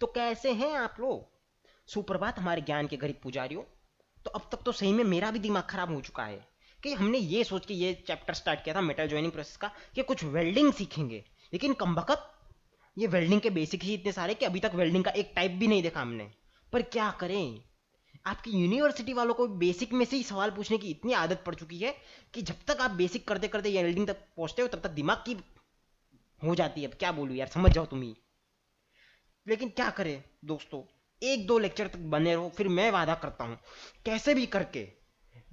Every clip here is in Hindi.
तो कैसे हैं आप लोग? सुप्रभात हमारे ज्ञान के गरीब पुजारियों। तो अब तक तो सही में मेरा भी दिमाग खराब हो चुका है कि हमने ये सोच के ये चैप्टर स्टार्ट किया था मेटल जॉइनिंग प्रोसेस का कि कुछ वेल्डिंग सीखेंगे, लेकिन कमबख्त ये वेल्डिंग के बेसिक ही इतने सारे कि अभी तक वेल्डिंग का एक टाइप भी नहीं देखा हमने। पर क्या करें, आपकी यूनिवर्सिटी वालों को बेसिक में से ही सवाल पूछने की इतनी आदत पड़ चुकी है कि जब तक आप बेसिक करते करते ये वेल्डिंग तक पहुंचते हो तब तक दिमाग की हो जाती है। अब क्या बोलूं यार, समझ जाओ तुम ही। लेकिन क्या करें दोस्तों, एक दो लेक्चर तक बने रहो, फिर मैं वादा करता हूँ कैसे भी करके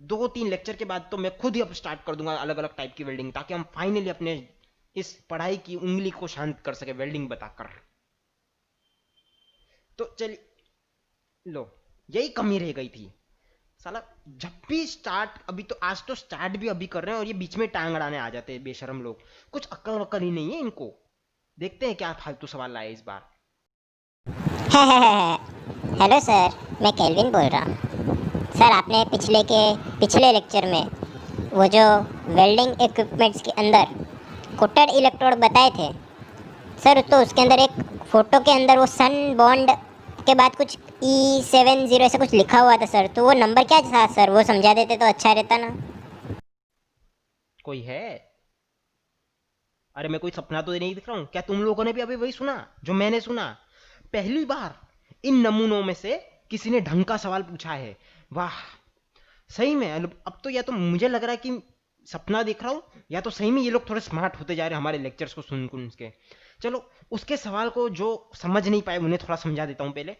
2-3 लेक्चर के बाद तो मैं खुद ही अब स्टार्ट कर दूंगा अलग अलग टाइप की वेल्डिंग, ताकि हम फाइनली अपने इस पढ़ाई की उंगली को शांत कर सके वेल्डिंग बताकर। तो चलिए, लो, यही कमी रह गई थी साला। जब भी स्टार्ट, अभी तो आज तो स्टार्ट भी अभी कर रहे हैं और ये बीच में टांग अड़ाने आ जाते हैं बेशरम लोग। कुछ अक्ल वक्ल ही नहीं है इनको। देखते हैं क्या फालतू सवाल लाए इस बार। हेलो सर, मैं केल्विन बोल रहा हूँ। सर, आपने पिछले लेक्चर में वो जो वेल्डिंग इक्विपमेंट्स के अंदर कोटेड इलेक्ट्रोड बताए थे सर, तो उसके अंदर एक फ़ोटो के अंदर वो सन बॉन्ड के बाद कुछ E70 ऐसा कुछ लिखा हुआ था सर, तो वो नंबर क्या था सर? वो समझा देते तो अच्छा रहता ना। कोई है? अरे मैं कोई सपना तो नहीं दिख रहा हूँ क्या? तुम लोगों ने भी अभी वही सुना जो मैंने सुना? पहली बार इन नमूनों में से किसी ने ढंग का सवाल पूछा है। वाह, सही में अब तो या तो मुझे लग रहा है कि सपना देख रहा हूँ, या तो सही में ये लोग थोड़े स्मार्ट होते जा रहे हैं हमारे लेक्चर्स को सुन सुन के। चलो, उसके सवाल को जो समझ नहीं पाए उन्हें थोड़ा समझा देता हूँ पहले।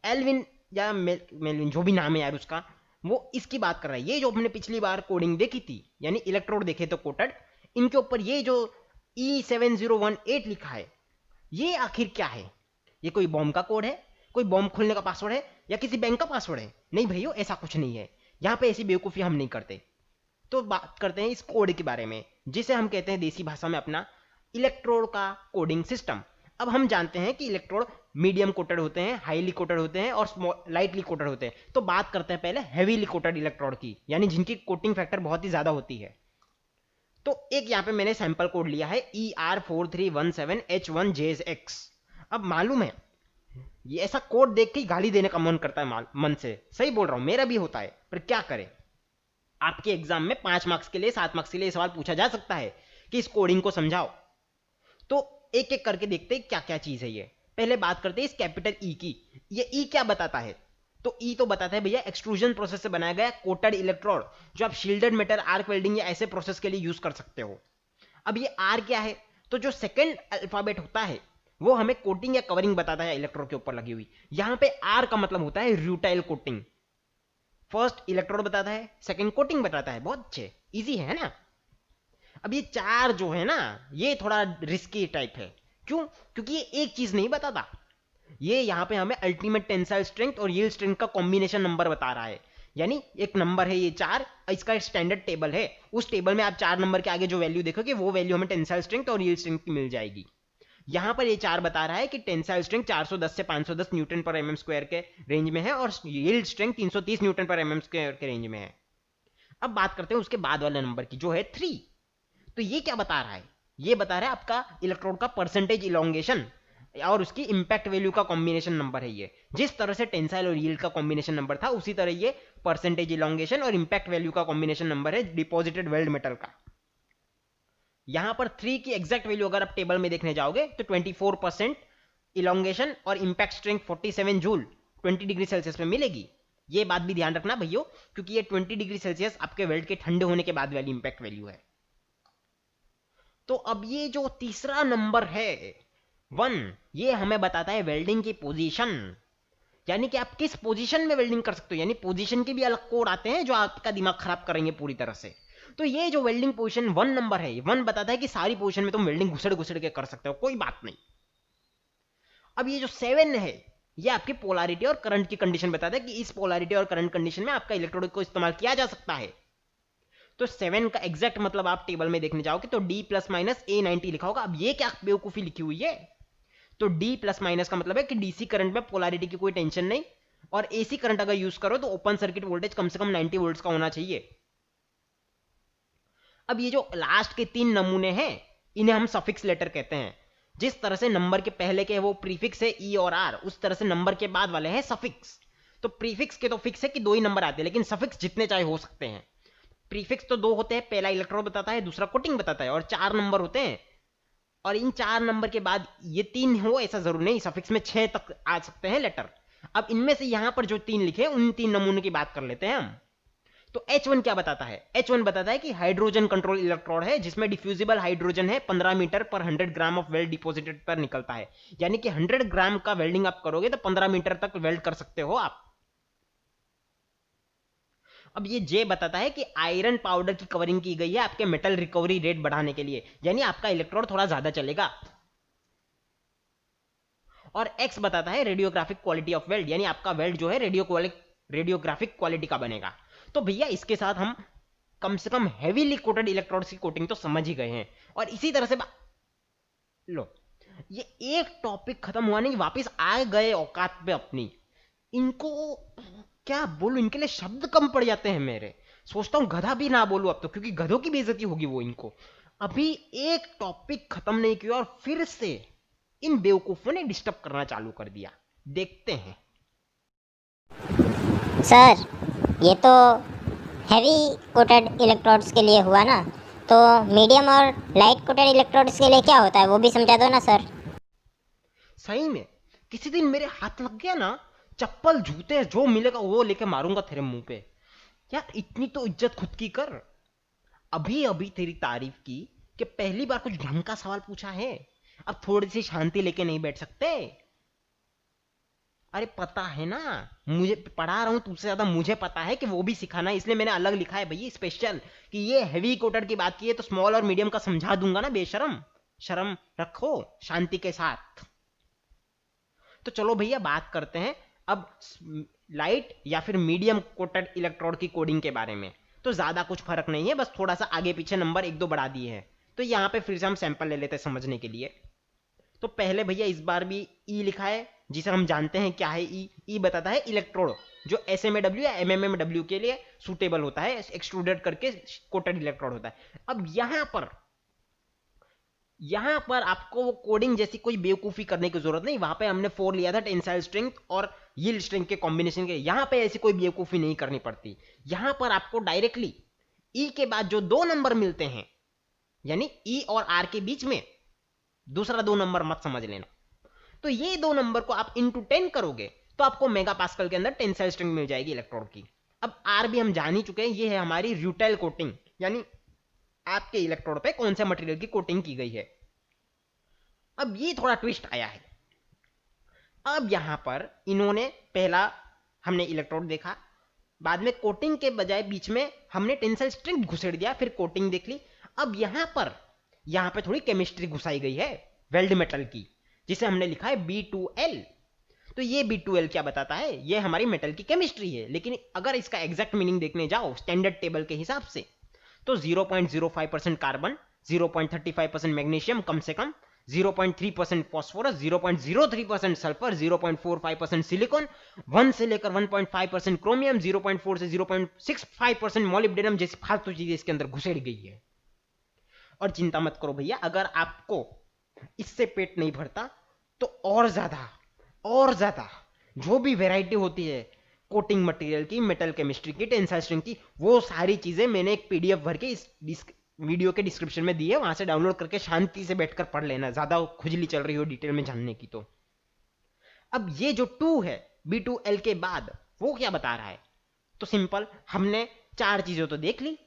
एल्विन या मेलविन, जो भी नाम है यार उसका, वो इसकी बात कर रहा है। ये जो हमने पिछली बार कोडिंग देखी थी, यानी इलेक्ट्रोड देखे तो कोटेड, इनके ऊपर ये जो E7018 लिखा है, ये आखिर क्या है? ये कोई बॉम्ब का कोड है? कोई बॉम्ब खोलने का पासवर्ड है? या किसी बैंक का पासवर्ड है? नहीं भैया, ऐसा कुछ नहीं है। यहाँ पे ऐसी बेवकूफ़ी हम नहीं करते। तो बात करते हैं इस कोड के बारे में, जिसे हम कहते हैं देसी भाषा में अपना इलेक्ट्रोड का कोडिंग सिस्टम। अब हम जानते हैं कि इलेक्ट्रोड मीडियम कोटेड होते हैं, हाईली कोटेड होते हैं और लाइटली कोटेड होते हैं। तो बात करते हैं पहले हैवीली कोटेड इलेक्ट्रोड की, यानी जिनकी कोटिंग फैक्टर बहुत ही ज़्यादा होती है। तो एक यहाँ पे मैंने सैंपल कोड लिया है ER4317H1JX। अब मालूम है, ये ऐसा कोड देख के गाली देने का मन करता है मन से। सही बोल रहा हूँ, मेरा भी होता है, पर क्या करें। आपके एग्जाम में 5 मार्क्स के लिए, 7 मार्क्स के लिए सवाल पूछा जा सकता है कि इस कोडिंग को समझाओ। तो एक एक करके देखते हैं क्या क्या चीज है ये। पहले बात करते हैं इस कैपिटल ई की। ये ई क्या बताता है? तो ई तो बताता है भैया एक्सट्रूजन प्रोसेस से बनाया गया कोटेड इलेक्ट्रोड, जो आप शील्डेड मेटल, आर्क वेल्डिंग या ऐसे प्रोसेस के लिए यूज कर सकते हो। अब ये आर क्या है? तो जो सेकेंड अल्फाबेट होता है वो हमें कोटिंग या कवरिंग बताता है इलेक्ट्रोड के ऊपर लगी हुई। यहां पे आर का मतलब होता है रूटाइल कोटिंग। फर्स्ट इलेक्ट्रोड बताता है, सेकंड कोटिंग बताता है। बहुत अच्छे, इजी है ना। अब ये चार जो है ना, ये थोड़ा रिस्की टाइप है। क्यों? क्योंकि ये एक चीज नहीं बताता। ये यहाँ पे हमें अल्टीमेट टेंसाइल स्ट्रेंथ और यील्ड स्ट्रेंथ का कॉम्बिनेशन नंबर बता रहा है। यानी एक नंबर है ये 4, इसका स्टैंडर्ड टेबल है। उस टेबल में आप 4 नंबर के आगे जो वैल्यू देखोगे वो वैल्यू हमें टेंसाइल स्ट्रेंथ और यील्ड स्ट्रेंथ की मिल जाएगी। यहाँ पर ये 4 बता रहा है कि टेंसाइल स्ट्रेंथ 410 से 510 न्यूटन पर एमएम स्क्वायर के रेंज में है और यील्ड स्ट्रेंथ 330 न्यूटन पर एमएम स्क्वायर के रेंज में है। अब बात करते हैं उसके बाद वाले नंबर की, जो है 3। तो ये क्या बता रहा है? ये बता रहा है आपका इलेक्ट्रोड का परसेंटेज इलोंगेशन और उसकी इंपैक्ट वैल्यू का कॉम्बिनेशन नंबर है ये। जिस तरह से टेंसाइल और यील्ड का कॉम्बिनेशन नंबर था, उसी तरह ये परसेंटेज इलोंगेशन और इंपैक्ट वैल्यू का कॉम्बिनेशन नंबर है डिपॉजिटेड वेल्ड मेटल का। यहां पर 3 की एग्जैक्ट वैल्यू अगर आप टेबल में देखने जाओगे तो 24% इलोंगेशन और impact strength 47 joule 20 degree Celsius में मिलेगी। ये बात भी ध्यान रखना भैया, क्योंकि ये 20 डिग्री सेल्सियस आपके वेल्ड के ठंडे होने के बाद वाली इंपैक्ट वैल्यू है। तो अब ये जो तीसरा नंबर है 1, ये हमें बताता है वेल्डिंग की पोजीशन, यानी कि आप किस पोजीशन में वेल्डिंग कर सकते हो। यानी पोजीशन के भी अलग कोड आते हैं जो आपका दिमाग खराब करेंगे पूरी तरह से। तो ये जो वेल्डिंग पोजीशन 1 नंबर है, 1 बताता है कि सारी पोजीशन में तुम वेल्डिंग घुसड़ घुसड़ के कर सकते हो, कोई बात नहीं। अब ये जो 7 है, ये आपकी पोलैरिटी और करंट की कंडीशन बताता है कि इस पोलैरिटी और करंट कंडीशन में आपका इलेक्ट्रोड को इस्तेमाल किया जा सकता है। तो 7 का एग्जैक्ट मतलब आप टेबल में देखने जाओगे तो D प्लस माइनस A90 लिखा होगा। अब ये क्या बेवकूफी लिखी हुई है? तो D प्लस माइनस का मतलब है कि डीसी करंट में पोलैरिटी की कोई टेंशन नहीं, और एसी करंट अगर यूज करो तो ओपन सर्किट वोल्टेज कम से कम 90 वोल्ट्स का होना चाहिए। अब ये जो लास्ट के 3 नमूने हैं, इन्हें हम सफिक्स लेटर कहते हैं। जिस तरह से नंबर के पहले के वो प्रीफिक्स है ई और आर, उस तरह से नंबर के बाद वाले हैं सफिक्स। तो प्रीफिक्स के तो फिक्स है कि 2 ही नंबर आते हैं, लेकिन सफिक्स जितने चाहे हो सकते हैं। प्रीफिक्स तो 2 होते हैं, पहला इलेक्ट्रॉन बताता है, दूसरा कोटिंग बताता है, और 4 नंबर होते हैं। और इन 4 नंबर के बाद ये 3 हो ऐसा जरूर नहीं, सफिक्स में 6 तक आ सकते हैं लेटर। अब इनमें से यहां पर जो 3 लिखे उन 3 नमूनों की बात कर लेते हैं हम। तो H1 क्या बताता है? H1 बताता है कि हाइड्रोजन कंट्रोल इलेक्ट्रोड है जिसमें डिफ्यूजिबल हाइड्रोजन है, 15 मीटर पर 100 ग्राम ऑफ वेल्ड डिपॉजिटेड पर निकलता है। यानी कि 100 ग्राम का वेल्डिंग आप करोगे तो 15 मीटर तक वेल्ड कर सकते हो आप। अब ये जे बताता है कि आयरन पाउडर की कवरिंग की गई है आपके मेटल रिकवरी रेट बढ़ाने के लिए, यानी आपका इलेक्ट्रोड थोड़ा ज्यादा चलेगा। और एक्स बताता है रेडियोग्राफिक क्वालिटी ऑफ वेल्ड, यानी आपका वेल्ड जो है रेडियोग्राफिक क्वालिटी का बनेगा। तो भैया इसके साथ हम कम से कम हेवीली कोटेड इलेक्ट्रोड्स की कोटिंग तो समझ ही गए हैं। और इसी तरह से लो, ये एक टॉपिक खत्म हुआ नहीं, वापस आ गए औकात पे अपनी। इनको क्या बोलूं, इनके लिए शब्द कम पड़ जाते हैं मेरे। सोचता हूं गधा भी ना बोलूं अब तो, क्योंकि गधों की बेइज्जती होगी वो इनको। अभी एक टॉपिक खत्म नहीं किया और फिर से इन बेवकूफों ने डिस्टर्ब करना चालू कर दिया। देखते हैं। सर ये तो हैवी कोटेड इलेक्ट्रोड्स के लिए हुआ ना, तो मीडियम और लाइट कोटेड इलेक्ट्रोड्स के लिए क्या होता है वो भी समझा दो ना सर। सही में किसी दिन मेरे हाथ लग गया ना, चप्पल जूते जो मिलेगा वो लेके मारूंगा तेरे मुंह पे। यार इतनी तो इज्जत खुद की कर। अभी अभी तेरी तारीफ की कि पहली बार कुछ ढंग का सवाल पूछा है, अब थोड़ी सी शांति लेके नहीं बैठ सकते? अरे पता है ना, मुझे पढ़ा रहा हूं तुझसे ज्यादा मुझे पता है कि वो भी सिखाना है, इसलिए मैंने अलग लिखा है भैया स्पेशल कि ये हेवी कोटेड की बात की है तो स्मॉल और मीडियम का समझा दूंगा ना बेशरम। शर्म रखो शांति के साथ। तो चलो भैया बात करते हैं अब लाइट या फिर मीडियम कोटेड इलेक्ट्रोड की कोडिंग के बारे में। तो ज्यादा कुछ फर्क नहीं है, बस थोड़ा सा आगे पीछे नंबर 1-2 बढ़ा दिए हैं। तो यहां पे फिर से हम सैंपल ले लेते हैं समझने के लिए। तो पहले भैया इस बार भी ई लिखा है, जिसे हम जानते हैं क्या है ई। ई बताता है इलेक्ट्रोड जो एसएमएडब्ल्यू या एमएमएमडब्ल्यू के लिए सुटेबल होता है, एक्सट्रूडेड करके कोटेड इलेक्ट्रोड होता है। अब यहां पर आपको वो कोडिंग जैसी कोई बेवकूफी करने की जरूरत नहीं। वहां पे हमने 4 लिया था टेंसाइल स्ट्रेंथ और यील्ड स्ट्रेंथ के कॉम्बिनेशन के। यहां पे ऐसी कोई बेवकूफी नहीं करनी पड़ती। यहां पर आपको डायरेक्टली ई के बाद जो 2 नंबर मिलते हैं, यानी ई और आर के बीच में दूसरा 2 नंबर मत समझ लेना। तो ये 2 नंबर को आप इंटू 10 करोगे तो आपको मेगा पास्कल के अंदर टेंसाइल स्ट्रेंथ मिल जाएगी इलेक्ट्रोड की। अब आर भी हम जान ही चुके हैं, ये है हमारी र्यूटाइल कोटिंग, यानी आपके इलेक्ट्रोड पे कौन से मटेरियल की कोटिंग की गई है। अब ये थोड़ा ट्विस्ट आया है। अब यहां पर इन्होंने पहला हमने इलेक्ट्रोड देखा, बाद में कोटिंग के बजाय बीच में हमने टेंसाइल स्ट्रेंथ घुसेड़ दिया, फिर कोटिंग देख ली। अब यहां पर थोड़ी केमिस्ट्री घुसाई गई है वेल्ड मेटल की, जिसे हमने लिखा है B2L। तो ये B2L क्या बताता है? ये हमारी मेटल की केमिस्ट्री है, लेकिन अगर इसका एग्जैक्ट मीनिंग देखने जाओ स्टैंडर्ड टेबल के हिसाब से तो 0.05% कार्बन, 0.35% मैग्नीशियम कम से कम, 0.3% फॉस्फोरस, 0.03% सल्फर, 0.45% सिलिकॉन, 1 से लेकर 1.5% क्रोमियम, 0.4 से 0.65% मॉलिब्डेनम जैसी फालतू चीजें इसके अंदर घुसेड़ गई है। और चिंता मत करो भैया, अगर आपको इससे पेट नहीं भरता तो और ज्यादा जो भी वैरायटी होती है कोटिंग मटेरियल की, मेटल केमिस्ट्री की, टेंसाइल स्ट्रेंथ की, वो सारी चीजें मैंने एक पीडीएफ भर के इस वीडियो के डिस्क्रिप्शन में दी है, वहां से डाउनलोड करके शांति से बैठकर पढ़ लेना, ज्यादा खुजली चल रही हो डिटेल में जानने की तो। अब ये जो 2 है B2L के बाद, वो क्या बता रहा है? तो सिंपल, हमने 4 चीजें तो देख ली।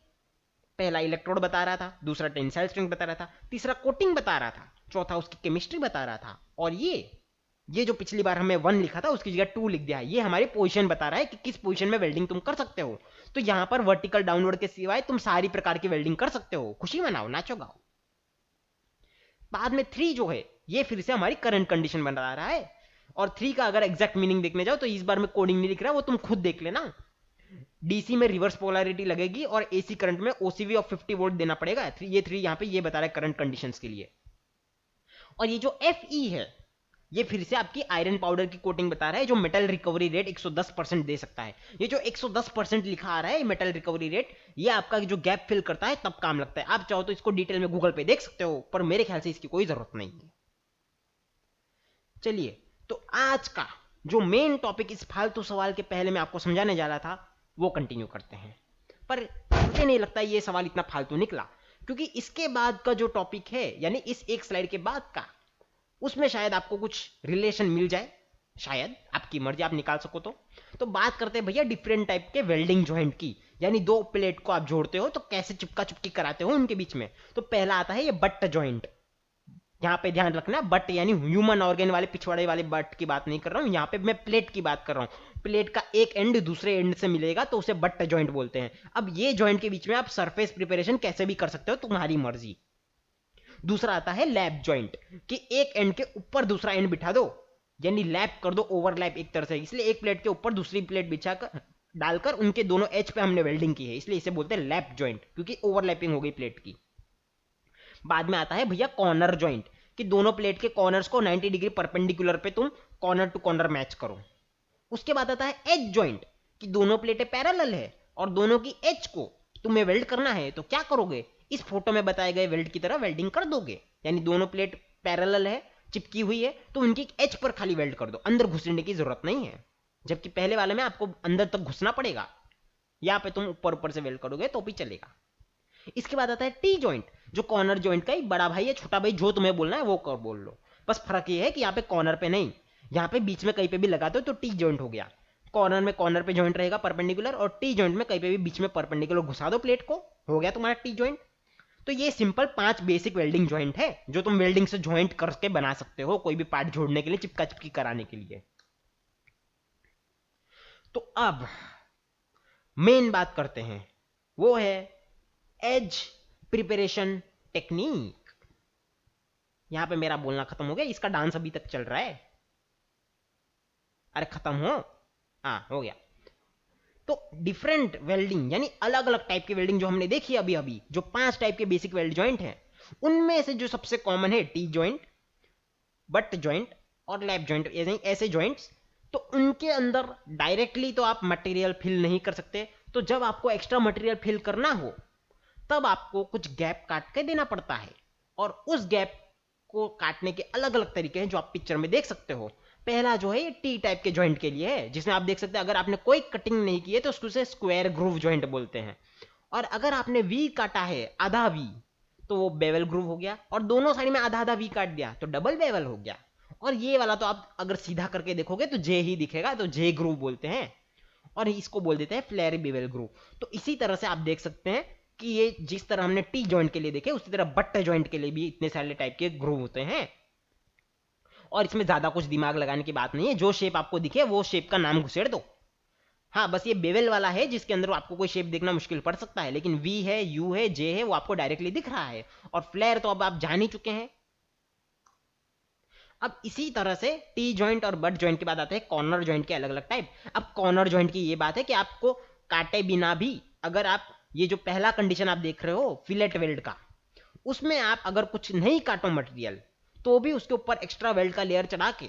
पहला इलेक्ट्रोड बता रहा था, दूसरा टेंसाइल स्ट्रेंथ बता रहा था, तीसरा कोटिंग बता रहा था, चौथा उसकी केमिस्ट्री बता रहा था, और ये जो पिछली बार हमें 1 लिखा था उसकी जगह 2 लिख दिया है, ये हमारी पोजीशन बता रहा है कि किस पोजीशन में वेल्डिंग तुम कर सकते हो। तो यहां पर वर्टिकल डाउनवर्ड के सिवाय तुम सारी प्रकार की वेल्डिंग कर सकते हो, खुशी मनाओ, नाचो गाओ। बाद में 3 जो है ये फिर से हमारी करंट कंडीशन बता रहा है, और 3 का अगर एग्जैक्ट मीनिंग देखने जाओ तो इस बार में कोडिंग नहीं लिख रहा, वो तुम खुद देख लेना। डीसी में रिवर्स पोलैरिटी लगेगी और एसी करंट में ओसीवी ऑफ 50 वोल्ट देना पड़ेगा। ये 3 यहां पे ये बता रहा है करंट कंडीशंस के लिए। और ये जो FE है ये फिर से आपकी आयरन पाउडर की कोटिंग बता रहा है, जो मेटल रिकवरी रेट 110% दे सकता है। ये जो 110% लिखा आ रहा है मेटल रिकवरी रेट, ये आपका जो गैप फिल करता है तब काम लगता है। आप चाहो तो इसको डिटेल में गूगल पे देख सकते हो, पर मेरे ख्याल से इसकी कोई जरूरत नहीं है। चलिए, तो आज का जो मेन टॉपिक इस फालतू सवाल के पहले मैं आपको समझाने जा रहा था वो कंटिन्यू करते हैं। पर मुझे नहीं लगता ये सवाल इतना फालतू निकला, क्योंकि इसके बाद का जो टॉपिक है, यानी इस एक स्लाइड के बाद का, उसमें शायद आपको कुछ रिलेशन मिल जाए, शायद आपकी मर्जी, आप निकाल सको। तो बात करते हैं भैया डिफरेंट टाइप के वेल्डिंग जॉइंट की, यानी दो प्लेट को आप जोड़ते हो तो कैसे चिपका चिपकी कराते हो उनके बीच में। तो पहला आता है ये बट जॉइंट। यहाँ पे ध्यान रखना, बट यानी ह्यूमन ऑर्गन वाले पिछवाड़े वाले बट की बात नहीं कर रहा हूँ, यहाँ पे मैं प्लेट की बात कर रहा हूँ। प्लेट का एक एंड दूसरे एंड से मिलेगा तो उसे बट जॉइंट बोलते हैं। अब ये जॉइंट के बीच में आप सरफेस प्रिपरेशन कैसे भी कर सकते हो, तुम्हारी मर्जी। दूसरा आता है लैप जॉइंट, कि एक एंड के ऊपर दूसरा एंड बिठा दो, यानी लैप कर दो, ओवरलैप एक तरह से। इसलिए एक प्लेट के ऊपर दूसरी प्लेट बिछाकर डालकर उनके दोनों एज पे हमने वेल्डिंग की है, इसलिए इसे बोलते हैं लैप जॉइंट, क्योंकि ओवरलैपिंग हो गई प्लेट की। बाद में आता है भैया कॉर्नर जॉइंट, कि दोनों प्लेट के कॉर्नर्स को 90 डिग्री परपेंडिकुलर पे तुम कॉर्नर टू कॉर्नर मैच करो। उसके बाद आता है एज जॉइंट, कि दोनों प्लेटें पैरेलल है और दोनों की एज को तुम्हें वेल्ड करना है, तो क्या करोगे, इस फोटो में बताए गए वेल्ड की तरह वेल्डिंग कर दोगे। यानी दोनों प्लेट पैरेलल है, चिपकी हुई है, तो उनकी एज पर खाली वेल्ड कर दो, अंदर घुसने की जरूरत नहीं है। जबकि पहले वाले में आपको अंदर तक घुसना पड़ेगा, यहाँ पे तुम ऊपर ऊपर से वेल्ड करोगे तो भी चलेगा। इसके बाद आता है टी जॉइंट, जो कॉर्नर जॉइंट का एक बड़ा भाई है, छोटा भाई, जो तुम्हें बोलना है वो कर बोल लो। बस फर्क ये है कि यहाँ पे कॉर्नर पे नहीं, यहाँ पे बीच में कहीं पे भी लगाते हो तो टी जॉइंट हो गया। कॉर्नर में कॉर्नर पे जॉइंट रहेगा परपेंडिकुलर, और टी जॉइंट में कहीं पे भी बीच में परपेंडिकुलर घुसा दो प्लेट को, हो गया तुम्हारा टी जॉइंट। तो ये सिंपल 5 बेसिक वेल्डिंग जॉइंट है जो तुम वेल्डिंग से जॉइंट करके बना सकते हो, कोई भी पार्ट जोड़ने के लिए, चिपका चिपकी कराने के लिए। तो अब मेन बात करते हैं, वो है एज प्रिपरेशन टेक्निक। यहां पे मेरा बोलना खत्म हो गया, इसका डांस अभी तक चल रहा है। अरे खत्म हो, हाँ हो गया। तो डिफरेंट वेल्डिंग, यानी अलग अलग टाइप की वेल्डिंग जो हमने देखी अभी अभी, जो 5 टाइप के बेसिक वेल्ड जॉइंट हैं, उनमें से जो सबसे कॉमन है टी जॉइंट, बट जॉइंट और लैप जॉइंट, ऐसे जॉइंट्स। तो उनके अंदर डायरेक्टली तो आप मटेरियल फिल नहीं कर सकते, तो जब आपको एक्स्ट्रा मटेरियल फिल करना हो तब आपको कुछ गैप काट के देना पड़ता है, और उस गैप को काटने के अलग अलग तरीके हैं जो आप पिक्चर में देख सकते हो। पहला जो है ये टी टाइप के जॉइंट के लिए है, जिसमें आप देख सकते हैं अगर आपने कोई कटिंग नहीं की है तो उसको स्क्वायर ग्रूव जॉइंट बोलते हैं। और अगर आपने वी काटा है, आधा वी, तो वो बेवल ग्रूव हो गया, और दोनों साइड में आधा आधा वी काट दिया तो डबल बेवल हो गया। और ये वाला तो आप अगर सीधा करके देखोगे तो जे ही दिखेगा, तो जे ग्रूव बोलते हैं, और इसको बोल देते हैं फ्लैरी बेवल ग्रूव। तो इसी तरह से आप देख सकते हैं कि ये जिस तरह हमने टी जॉइंट के लिए देखे, उसी तरह बट जॉइंट के लिए भी इतने सारे टाइप के ग्रूव होते हैं। और इसमें ज्यादा कुछ दिमाग लगाने की बात नहीं है, जो शेप आपको दिखे वो शेप का नाम घुसेड़ दो। हाँ, बस ये बेवल वाला है जिसके अंदर आपको कोई शेप देखना मुश्किल पड़ सकता है, लेकिन वी है, यू है, जे है, वो आपको डायरेक्टली दिख रहा है। और फ्लेयर तो अब आप जान ही चुके हैं। अब इसी तरह से टी जॉइंट और बट जॉइंट के बाद आते हैं कॉर्नर जॉइंट के अलग अलग टाइप। अब कॉर्नर जॉइंट की ये बात है कि आपको काटे बिना भी, अगर आप ये जो पहला कंडीशन आप देख रहे हो फिलेट वेल्ड का, उसमें आप अगर कुछ नहीं काटो मटेरियल, तो भी उसके ऊपर एक्स्ट्रा वेल्ड का लेयर चढ़ा के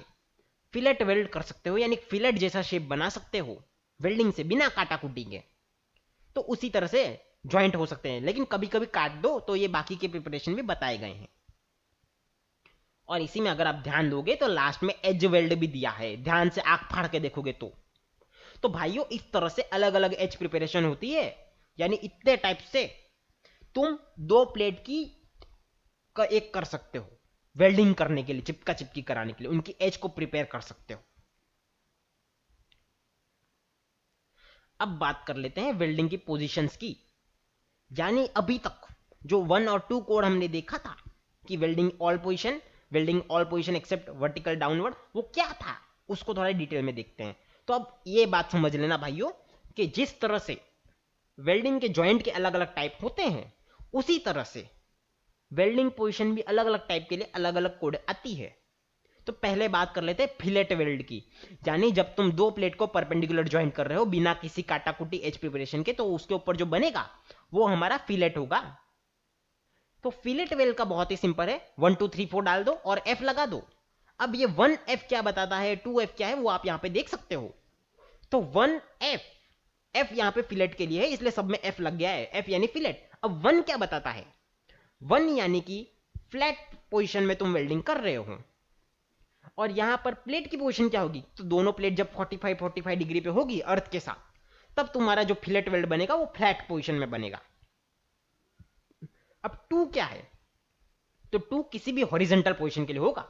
फिलेट वेल्ड कर सकते हो, यानी फिलेट जैसा शेप बना सकते हो वेल्डिंग से बिना काटा कुटी के। तो उसी तरह से जॉइंट हो सकते हैं, लेकिन कभी कभी काट दो तो ये बाकी के प्रिपरेशन भी बताए गए हैं। और इसी में अगर आप ध्यान दोगे तो लास्ट में एज वेल्ड भी दिया है, ध्यान से आंख फाड़ के देखोगे तो भाइयों इस तरह से अलग अलग एज प्रिपरेशन होती है, यानी इतने टाइप से तुम दो प्लेट की का एक कर सकते हो वेल्डिंग करने के लिए, चिपका चिपकी कराने के लिए, उनकी एज को प्रिपेयर कर सकते हो। अब बात कर लेते हैं वेल्डिंग की पोजीशंस की, यानी अभी तक जो 1 और 2 कोड हमने देखा था कि welding all position except vertical downward, वो क्या था उसको थोड़ा डिटेल में देखते हैं। तो अब ये बात समझ लेना भाइयों कि जिस तरह से वेल्डिंग के जॉइंट के अलग अलग टाइप होते हैं, उसी तरह से वेल्डिंग पोजीशन भी अलग अलग टाइप के लिए अलग अलग कोड आती है। तो पहले बात कर लेते हैं फिलेट वेल्ड की, यानी जब तुम दो प्लेट को परपेंडिकुलर जॉइंट कर रहे हो बिना किसी काटाकुटी एज प्रिपरेशन के, तो उसके ऊपर जो बनेगा वो हमारा फिलेट होगा। तो फिलेट वेल्ड का बहुत ही सिंपल है, 1 2 3 4 डाल दो और एफ लगा दो। अब ये 1F क्या बताता है, 2F क्या है, वो आप यहां पे देख सकते हो। तो 1F, F यहां पे फिलेट के लिए है इसलिए सब में F लग गया है, F यानी फिलेट। अब 1 क्या बताता है, 1 यानी कि फ्लैट पोजीशन में तुम वेल्डिंग कर रहे हो, और यहां पर प्लेट की पोजीशन क्या होगी, तो दोनों प्लेट जब 45 डिग्री पे होगी अर्थ के साथ, तब तुम्हारा जो फिलेट वेल्ड बनेगा वो फ्लैट पोजीशन में बनेगा। अब टू क्या है, तो टू किसी भी हॉरिजेंटल पोजीशन के लिए होगा,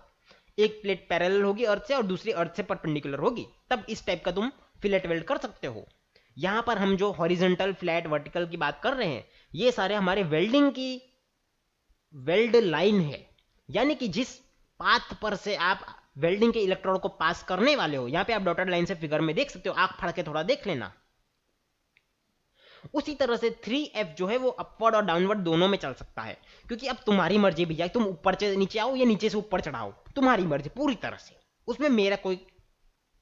एक प्लेट पैरेलल होगी अर्थ से और दूसरी अर्थ से परपेंडिकुलर होगी, तब इस टाइप का तुम फिलेट वेल्ड कर सकते हो। यहां पर हम जो हॉरिजेंटल फ्लैट वर्टिकल की बात कर रहे हैं, ये सारे हमारे वेल्डिंग की वेल्ड लाइन है, यानी कि जिस पाथ पर से आप वेल्डिंग के इलेक्ट्रोड को पास करने वाले हो, यहां पे आप डॉटेड लाइन से फिगर में देख सकते हो, आंख फाड़ के थोड़ा देख लेना। उसी तरह से 3F जो है वो अपवर्ड और डाउनवर्ड दोनों में चल सकता है, क्योंकि अब तुम्हारी मर्जी भैया, तुम ऊपर से नीचे आओ या नीचे से ऊपर चढ़ाओ, तुम्हारी मर्जी पूरी तरह से, उसमें मेरा कोई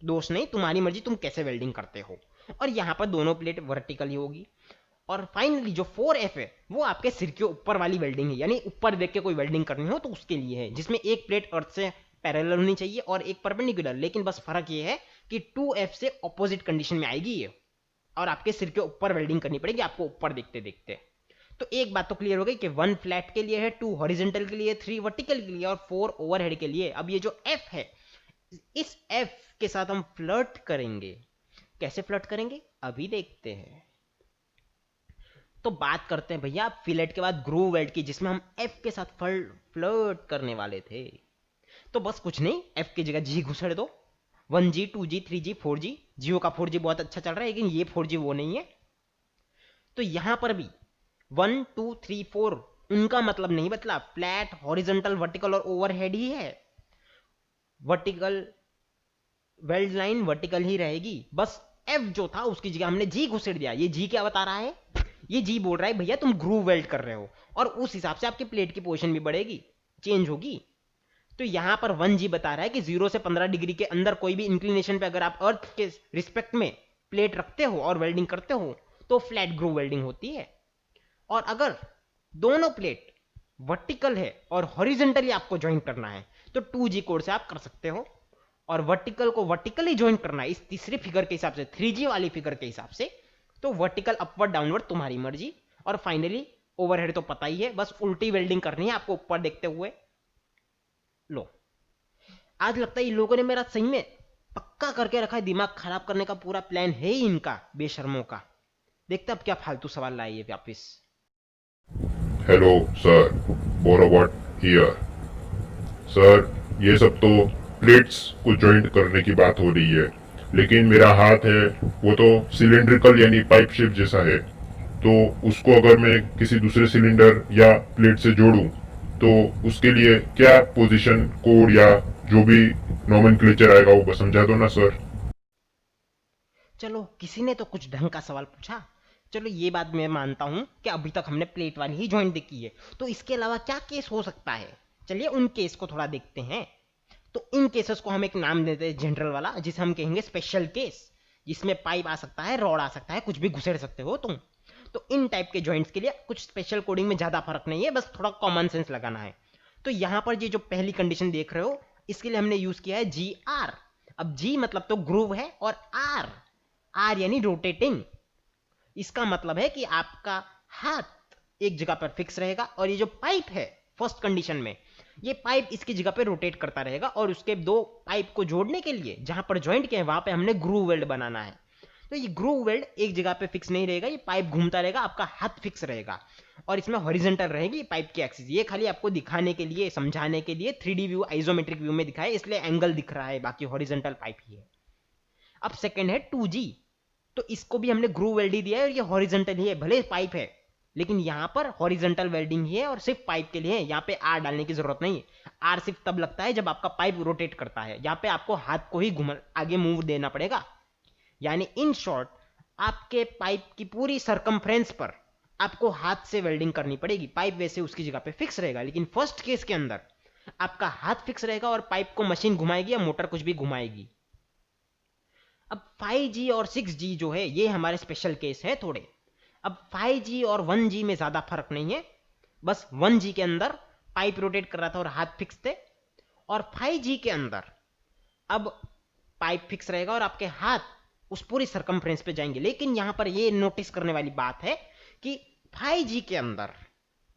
दोष नहीं, तुम्हारी मर्जी तुम कैसे वेल्डिंग करते हो। और यहां पर दोनों प्लेट वर्टिकल ही होगी। और फाइनली जो 4F है वो आपके सिर के ऊपर वाली वेल्डिंग है, यानी ऊपर देख के कोई वेल्डिंग करनी हो तो उसके लिए है, जिसमें एक प्लेट अर्थ से पैरेलल होनी चाहिए और एक परपेंडिकुलर, लेकिन बस फर्क ये है कि 2F से ऑपोजिट कंडीशन में आएगी ये, और आपके सिर के ऊपर वेल्डिंग करनी पड़ेगी आपको ऊपर देखते देखते। तो एक बात तो क्लियर हो गई कि 1 फ्लैट के लिए है, 2 हॉरिजेंटल के लिए, 3 वर्टिकल के लिए और 4 ओवरहेड के लिए। अब ये जो F है, इस F के साथ हम फ्लर्ट करेंगे। कैसे फ्लर्ट करेंगे अभी देखते हैं। तो बात करते हैं भैया फिलेट के बाद ग्रूव वेल्ड की, जिसमें हम F के साथ फ्लर्ट करने वाले थे। तो बस कुछ नहीं, F की जगह G घुसेड़ दो, 1G 2G 3G 4G, जियो का 4G बहुत अच्छा चल रहा है, लेकिन ये 4G वो नहीं है। तो यहां पर भी 1 2 3 4 उनका मतलब नहीं बदला, फ्लैट हॉरिजॉन्टल वर्टिकल और ओवरहेड ही है। वर्टिकल वेल्ड लाइन वर्टिकल ही रहेगी, बस F जो था उसकी जगह हमने G घुसेड़ दिया। ये G क्या बता रहा है, ये G बोल रहा है भैया तुम ग्रूव वेल्ड कर रहे हो, और उस हिसाब से आपकी प्लेट की पोजीशन भी बढ़ेगी, चेंज होगी। तो यहां पर 1G बता रहा है कि 0 से 15 डिग्री के अंदर कोई भी इंक्लिनेशन पे अगर आप अर्थ के रिस्पेक्ट में प्लेट रखते हो और वेल्डिंग करते हो तो फ्लैट ग्रूव वेल्डिंग होती है। और अगर दोनों प्लेट वर्टिकल है और हॉरिजॉन्टली आपको ज्वाइन करना है तो 2G कोड से आप कर सकते हो, और वर्टिकल को वर्टिकली ज्वाइन करना है इस तीसरे फिगर के हिसाब से, 3G वाली फिगर के हिसाब से, तो वर्टिकल अपवर्ड डाउनवर्ड तुम्हारी मर्जी। और फाइनली ओवरहेड तो पता ही है, बस उल्टी वेल्डिंग करनी है आपको ऊपर देखते हुए। लो, आज लगता है इन लोगों ने मेरा सही में पक्का करके रखा है, दिमाग खराब करने का पूरा प्लान है ही इनका, बेशर्मों का। देखते अब क्या फालतू सवाल लाए ये वापिस। Hello sir, Borobot here. Sir, ये सब तो प्लेट्स को जॉइंट करने की बात हो रही है, लेकिन मेरा हाथ है वो तो सिलिंड्रिकल यानी पाइप शेप जैसा है, तो उसको अगर मैं किसी दूसरे सिलेंडर या प्लेट से जोड़ूं तो उसके लिए क्या पोजीशन कोड या जो भी नोमेनक्लेचर आएगा वो समझा दो ना सर। चलो किसी ने तो कुछ ढंग का सवाल पूछा, चलो ये बात मैं मानता हूं कि अभी तक हमने प्लेट वाली ही ज्वाइंट देखी है, तो इसके अलावा क्या केस हो सकता है, चलिए उन केस को थोड़ा देखते हैं। तो इन केसेस को हम एक नाम देते हैं जनरल वाला, जिसे हम कहेंगे स्पेशल केस, जिसमें पाइप आ सकता है, रॉड आ सकता है, कुछ भी घुसेड़ सकते हो तुम। तो इन टाइप के जॉइंट्स के लिए कुछ स्पेशल कोडिंग में ज्यादा फर्क नहीं है, बस थोड़ा कॉमन सेंस लगाना है। तो यहां पर ये जो पहली कंडीशन देख रहे हो, इसके लिए हमने यूज किया है GR। अब G मतलब तो ग्रूव है, और R, R यानी रोटेटिंग। इसका मतलब है कि आपका हाथ एक जगह पर फिक्स रहेगा, और ये जो पाइप है फर्स्ट कंडीशन में, ये पाइप इसकी जगह पे रोटेट करता रहेगा, और उसके दो पाइप को जोड़ने के लिए जहां पर ज्वाइंट किए हैं वहां पे हमने ग्रूव वेल्ड बनाना है। तो ये ग्रूव वेल्ड एक जगह पे फिक्स नहीं रहेगा, ये पाइप घूमता रहेगा, आपका हाथ फिक्स रहेगा, और इसमें हॉरिजॉन्टल रहेगी पाइप की एक्सिस। ये खाली आपको दिखाने के लिए, समझाने के लिए 3D व्यू आइसोमेट्रिक व्यू में दिखाया, इसलिए एंगल दिख रहा है, बाकी हॉरिजॉन्टल पाइप ही है। अब सेकंड है 2G, तो इसको भी हमने ग्रूव वेल्ड ही दिया है, और ये हॉरिजॉन्टल ही है, भले पाइप है लेकिन यहां पर हॉरिजॉन्टल वेल्डिंग ही है और सिर्फ पाइप के लिए है, यहां पे आर डालने की जरूरत नहीं है। आर सिर्फ तब लगता है जब आपका पाइप रोटेट करता है, यहां पे आपको हाथ को ही आगे मूव देना पड़ेगा। यानी इन शॉर्ट आपके पाइप की पूरी सरकमफ्रेंस पर आपको हाथ से वेल्डिंग करनी पड़ेगी, पाइप वैसे उसकी जगह पे फिक्स रहेगा, लेकिन फर्स्ट केस के अंदर आपका हाथ फिक्स रहेगा और पाइप को मशीन घुमाएगी या मोटर कुछ भी घुमाएगी। अब 5G और 6G जो है ये हमारे स्पेशल केस है थोड़े। अब 5G और 1G में ज्यादा फर्क नहीं है, बस 1G के अंदर पाइप रोटेट कर रहा था और हाथ फिक्स थे, और 5G के अंदर अब पाइप फिक्स रहेगा और आपके हाथ उस पूरी सरकमफ्रेंस पे जाएंगे। लेकिन यहां पर ये नोटिस करने वाली बात है कि 5G के अंदर,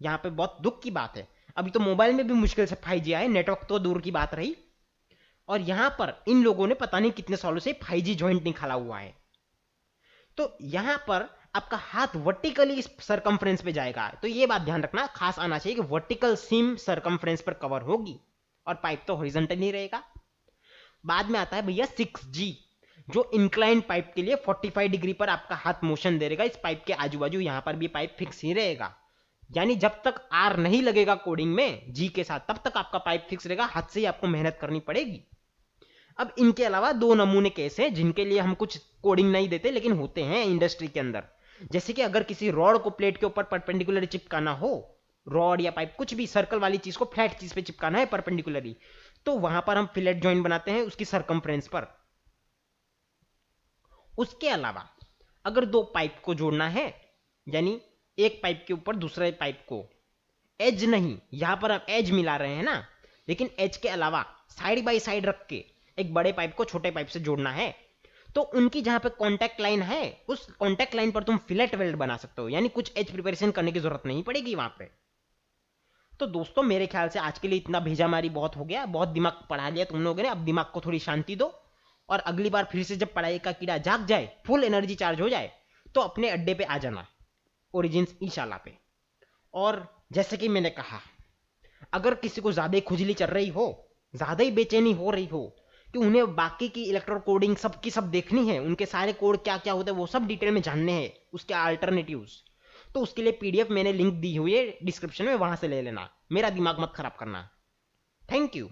यहां पे बहुत दुख की बात है, अभी तो मोबाइल में भी मुश्किल से 5G आए, नेटवर्क तो दूर की बात रही, और यहां पर इन लोगों ने पता नहीं कितने सालों से 5G जॉइंट निकाला हुआ है। तो यहां पर आपका हाथ वर्टिकली इस सरकमफ्रेंस पे जाएगा। तो ये बात ध्यान रखना, खास आना चाहिए कि वर्टिकल सीम सरकमफ्रेंस पर कवर होगी और पाइप तो हॉरिजॉन्टल ही रहेगा। बाद में आता है भैया 6G, जो इंक्लाइन पाइप के लिए 45 डिग्री पर आपका हाथ मोशन दे देगा। इस पाइप के आजू बाजू यहां पर भी पाइप फिक्स ही रहेगा, यानी जब तक आर नहीं लगेगा कोडिंग में जी के साथ, तब तक आपका पाइप फिक्स रहेगा। हाथ से ही आपको मेहनत करनी पड़ेगी। अब इनके अलावा दो नमूने केस हैं जिनके लिए हम कुछ कोडिंग नहीं देते, लेकिन होते हैं इंडस्ट्री के अंदर। जैसे कि अगर किसी रॉड को प्लेट के ऊपर परपेंडिकुलर चिपकाना हो, रॉड या पाइप कुछ भी सर्कल वाली चीज को फ्लैट चीज पे चिपकाना है परपेंडिकुलरली, तो वहां पर हम फिलेट जॉइंट बनाते हैं उसकी सरकमफ्रेंस पर। उसके अलावा अगर दो पाइप को जोड़ना है, यानी एक पाइप के ऊपर दूसरे पाइप को, एज नहीं, यहां पर हम एज मिला रहे हैं ना, लेकिन एज के अलावा साइड बाय साइड रख के एक बड़े पाइप को छोटे पाइप से जोड़ना है, तो उनकी जहां पे कांटेक्ट लाइन है उस कांटेक्ट लाइन पर तुम फिलेट वेल्ड बना सकते हो, यानी कुछ एज प्रिपरेशन करने की जरूरत नहीं पड़ेगी वहां पे। तो दोस्तों मेरे ख्याल से आज के लिए इतना भेजामारी बहुत हो गया, बहुत दिमाग पढ़ा लिया तुम लोगों ने। अब दिमाग को थोड़ी शांति दो, और अगली बार फिर से जब पढ़ाई का कीड़ा जाग जाए, फुल एनर्जी चार्ज हो जाए, तो अपने अड्डे पे आ जाना, ओरिजिन्स ईशाला पे। और जैसे कि मैंने कहा, अगर किसी को ज्यादा खुजली चल रही हो, ज्यादा ही बेचैनी हो रही हो कि उन्हें बाकी की इलेक्ट्रो कोडिंग सब की सब देखनी है, उनके सारे कोड क्या क्या होते हैं वो सब डिटेल में जानने हैं, उसके अल्टरनेटिव्स, तो उसके लिए पीडीएफ मैंने लिंक दी हुई है डिस्क्रिप्शन में, वहां से ले लेना। मेरा दिमाग मत खराब करना। Thank you.